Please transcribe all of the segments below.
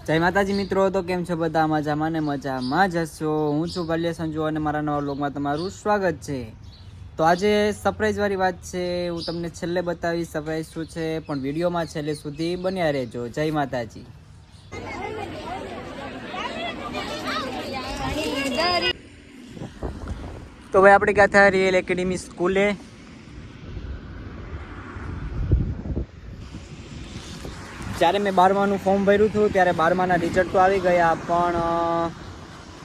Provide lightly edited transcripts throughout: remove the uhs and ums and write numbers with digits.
જય માતાજી મિત્રો, તો કેમ છો બધા? મજામાં ને મજામાં જ હશો. હું છું ભલ્ય સંજુ અને મારા નવા વ્લોગમાં તમારું સ્વાગત છે. તો આજે સરપ્રાઈઝ વાળી વાત છે, હું તમને છેલ્લે બતાવીશ સરપ્રાઈઝ શું છે, પણ વિડીયોમાં છેલ્લે સુધી બન્યા રહેજો. જય માતાજી. તો ભાઈ આપણે ગયા હતા રિયલ એકેડેમી સ્કૂલે. જ્યારે મેં 12માનું ફોર્મ ભર્યું હતું ત્યારે 12માના રિઝલ્ટ તો આવી ગયા, પણ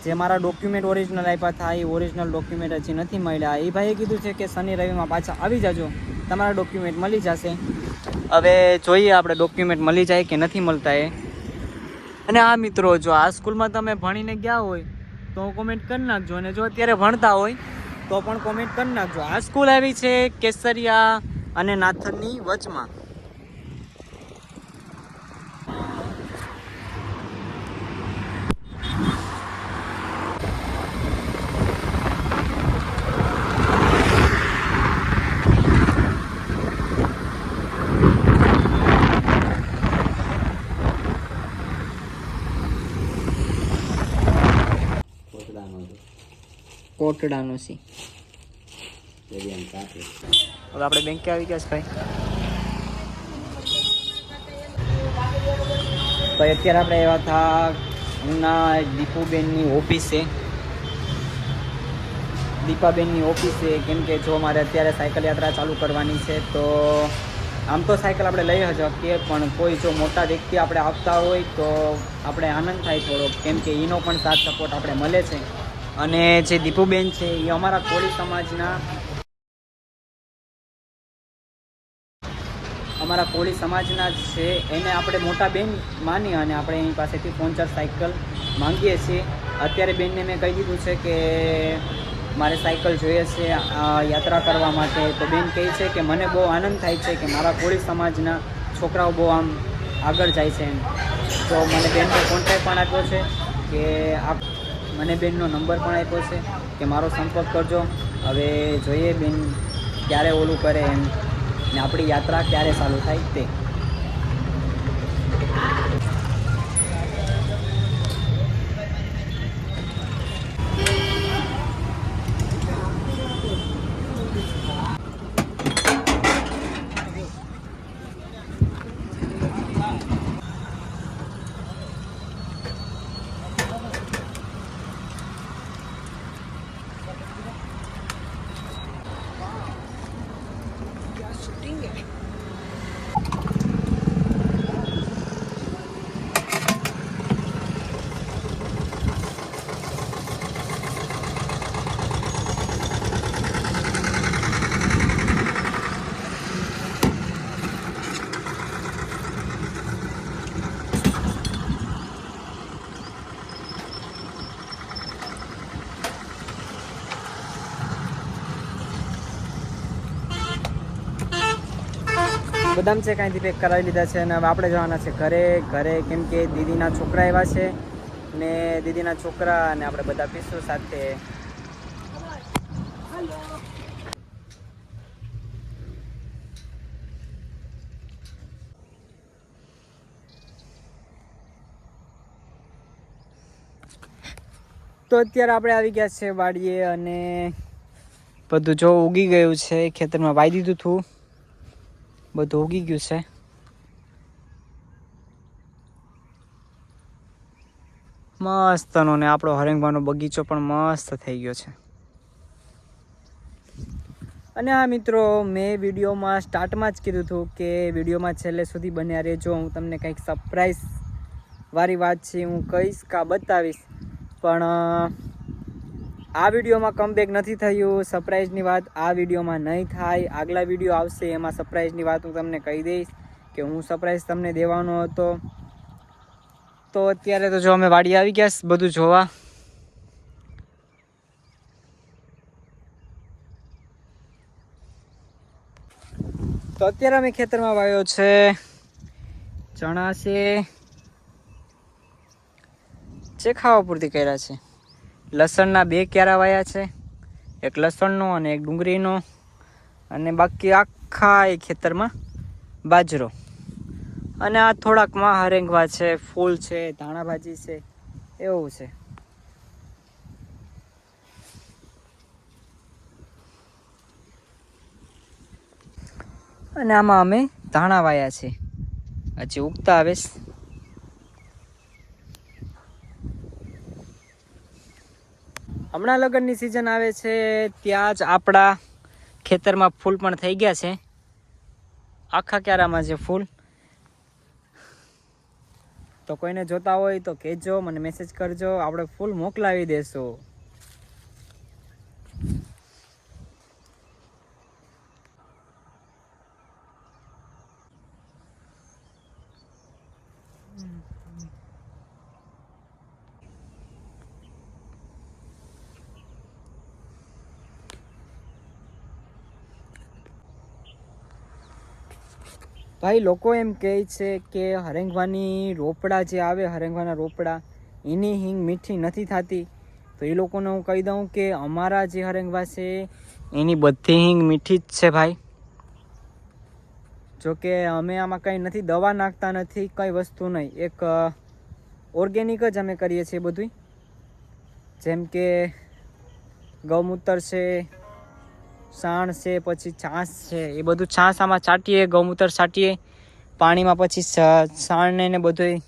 જે મારા ડોક્યુમેન્ટ ઓરિજિનલ આપ્યા હતા એ ઓરિજિનલ ડોક્યુમેન્ટ હજી નથી મળ્યા. એ ભાઈએ કીધું છે કે શનિ રવિમાં પાછા આવી જાજો, તમારા ડોક્યુમેન્ટ મળી જશે. હવે જોઈએ આપણે ડોક્યુમેન્ટ મળી જાય કે નથી મળતા એ. અને આ મિત્રો, જો આ સ્કૂલમાં તમે ભણીને ગયા હોય તો કોમેન્ટ કરી નાખજો, અને જો અત્યારે ભણતા હોય તો પણ કોમેન્ટ કરી નાખજો. આ સ્કૂલ આવી છે કેસરિયા અને નાથનની વચમાં. કોટડાનો સી. હવે આપણે બેંકે આવી ગયા છે ભાઈ. અત્યારે આપણે એવા હતા એમના દીપુબેનની ઓફિસે. દીપાબેનની ઓફિસે, કેમ કે જો મારે અત્યારે સાયકલ યાત્રા ચાલુ કરવાની છે, તો આમ તો સાયકલ આપણે લઈ શકીએ, પણ કોઈ જો મોટા વ્યક્તિ આપણે આપતા હોય તો આપણે આનંદ થાય થોડો, કેમ કે એનો પણ સાથ સપોર્ટ આપણે મળે છે. અને જે દીપુબેન છે એ અમારા કોળી સમાજના છે, એને આપણે મોટા બેન માની અને આપણે એની પાસેથી પંચર સાયકલ માંગીએ છીએ. અત્યારે બેનને મેં કહી દીધું છે કે મારે સાયકલ જોઈએ છે યાત્રા કરવા માટે. તો બેન કહે છે કે મને બહુ આનંદ થાય છે કે મારા કોળી સમાજના છોકરાઓ બહુ આમ આગળ જાય છે એમ. તો મને બેનનો કોન્ટેક્ટ પણ આપ્યો છે કે મને બેનનો નંબર પણ આપ્યો છે કે મારો સંપર્ક કરજો. હવે જોઈએ બેન ક્યારે ઓલું કરે એમ, ને આપણી યાત્રા ક્યારે ચાલુ થાય તે. બદામ છે કાંઈથી પેક કરાવી લીધા છે, અને હવે આપણે જવાના છે ઘરે, કેમ કે દીદીના છોકરા એવા છે, ને દીદીના છોકરા અને આપણે બધા પીશું સાથે. તો અત્યારે આપણે આવી ગયા છે વાડીએ, અને બધું જો ઉગી ગયું છે. ખેતરમાં વાઈ દીધું હતું, બધું ઉગી ગયું છે. મસ્તનો, ને આપણો હરેંગવાનો બગીચો પણ મસ્ત થઈ ગયો છે. અને આ મિત્રો, મેં વિડીયોમાં સ્ટાર્ટમાં જ કીધું હતું કે વિડીયોમાં છેલ્લે સુધી બન્યા રહેજો. હું તમને કંઈક સરપ્રાઈઝ વાળી વાત છે હું કહીશ કા બતાવીશ, પણ આ વિડીયોમાં કમબેક નથી થયું. સરપ્રાઈઝની વાત આ વિડીયોમાં નહીં થાય. આગલા વિડીયો આવશે એમાં સરપ્રાઈઝની વાત હું તમને કહી દઈશ કે હું સરપ્રાઈઝ તમને દેવાનો હતો. તો અત્યારે તો જો અમે વાડી આવી ગયા બધું જોવા. તો અત્યારે અમે ખેતરમાં વાવ્યો છે ચણા છે, જે ખાવા પૂરતી કર્યા છે. લસણના 2 ક્યારા વાયા છે, એક લસણનો અને એક ડુંગળીનો, અને બાકી આખા એ ખેતરમાં બાજરો. અને આ થોડાકમાં હરેંગવા છે, ફૂલ છે, ધાણાભાજી છે, એવું છે. અને આમાં અમે ધાણા વાયા છે, હજી ઉગતા આવે. હમણાં લગ્નની સિઝન આવે છે ત્યાં જ આપણા ખેતરમાં ફૂલ પણ થઈ ગયા છે, આખા ક્યારામાં છે ફૂલ. તો કોઈને જોતા હોય તો કહેજો, મને મેસેજ કરજો, આપણે ફૂલ મોકલાવી દેશું. ભાઈ લોકો એમ કહે છે કે હરેંગવાની રોપડા જે આવે, હરેંગવાના રોપડા, એની હિંગ મીઠી નથી થતી. તો એ લોકોને હું કહી દઉં કે અમારા જે હરેંગવા છે એની બધી હિંગ મીઠી જ છે ભાઈ. જોકે અમે આમાં કંઈ નથી, દવા નાખતા નથી, કંઈ વસ્તુ નહીં, એક ઓર્ગેનિક જ અમે કરીએ છીએ બધું. જેમ કે ગૌમૂત્ર છે, સાણ છે, પછી છાશ છે, એ બધું છાશ આમાં છાંટીએ, ગૌમૂત્ર છાંટીએ પાણીમાં, પછી સાણને ને બધું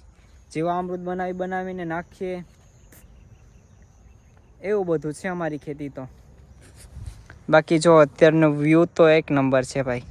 જીવામૃત બનાવીને નાખીએ. એવું બધું છે અમારી ખેતી. તો બાકી જો અત્યારનો વ્યૂ તો એક નંબર છે ભાઈ.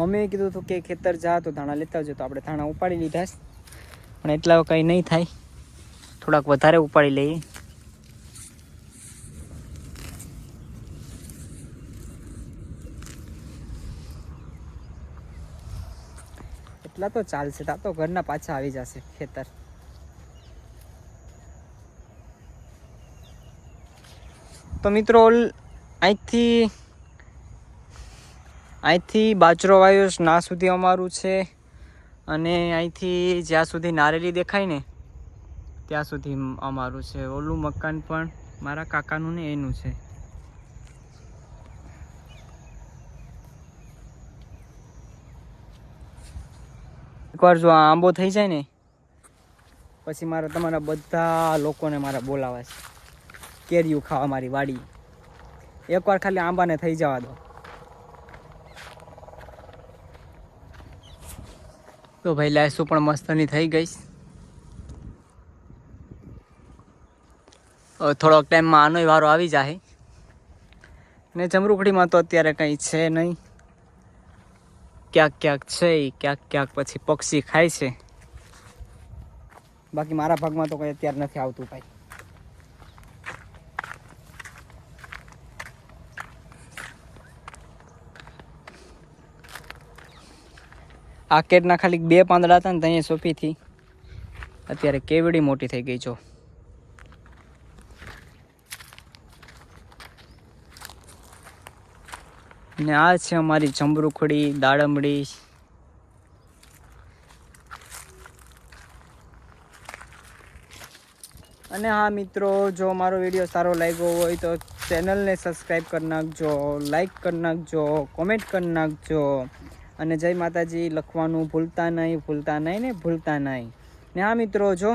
મમ્મીએ કીધું હતું કે ખેતર જા તો ધાણા લેતા આવજો, તો આપણે ધાણા ઉપાડી લીધા છે. પણ એટલા કંઈ નહીં થાય, થોડાક વધારે ઉપાડી લઈએ. એટલા તો ચાલશે, તા તો ઘરના પાછા આવી જશે ખેતર. તો મિત્રો અહીંથી બાજરો વાયો ના સુધી અમારું છે, અને અહીંથી જ્યાં સુધી નારેલી દેખાય ને ત્યાં સુધી અમારું છે. ઓલું મકાન પણ મારા કાકાનું ને એનું છે. એકવાર જો આ આંબો થઈ જાય ને પછી તમારા બધા લોકોને મારા બોલાવા છે કેરીયું ખાવા મારી વાડી. એકવાર ખાલી આંબાને થઈ જવા દો. તો ભાઈ લાઈસું પણ મસ્તની થઈ ગઈ. થોડોક ટાઈમમાં આનોય વારો આવી જાય. ને જમરૂખડીમાં તો અત્યારે કંઈ છે નહીં, ક્યાંક ક્યાંક છે, ક્યાંક ક્યાંક પછી પક્ષી ખાય છે. બાકી મારા ભાગમાં તો કંઈ અત્યારે નથી આવતું ભાઈ. આ કેરના ખાલી 2 પાંદડા હતા ને ત્યાં સોંપીથી અત્યારે કેવડી મોટી થઈ ગઈ છો. ને આ છે અમારી જમરૂખડી, દાડમડી. અને હા મિત્રો, જો મારો વિડીયો સારો લાગ્યો હોય તો ચેનલને સબસ્ક્રાઈબ કરી નાખજો, લાઈક કરી નાખજો, કોમેન્ટ કરી નાખજો, અને જય માતાજી લખવાનું ભૂલતા નહીં. ને હા મિત્રો, જો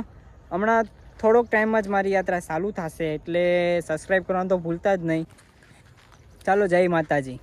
હમણાં થોડોક ટાઈમમાં જ મારી યાત્રા ચાલુ થશે, એટલે સબસ્ક્રાઈબ કરવાનું તો ભૂલતા જ નહીં. ચાલો, જય માતાજી.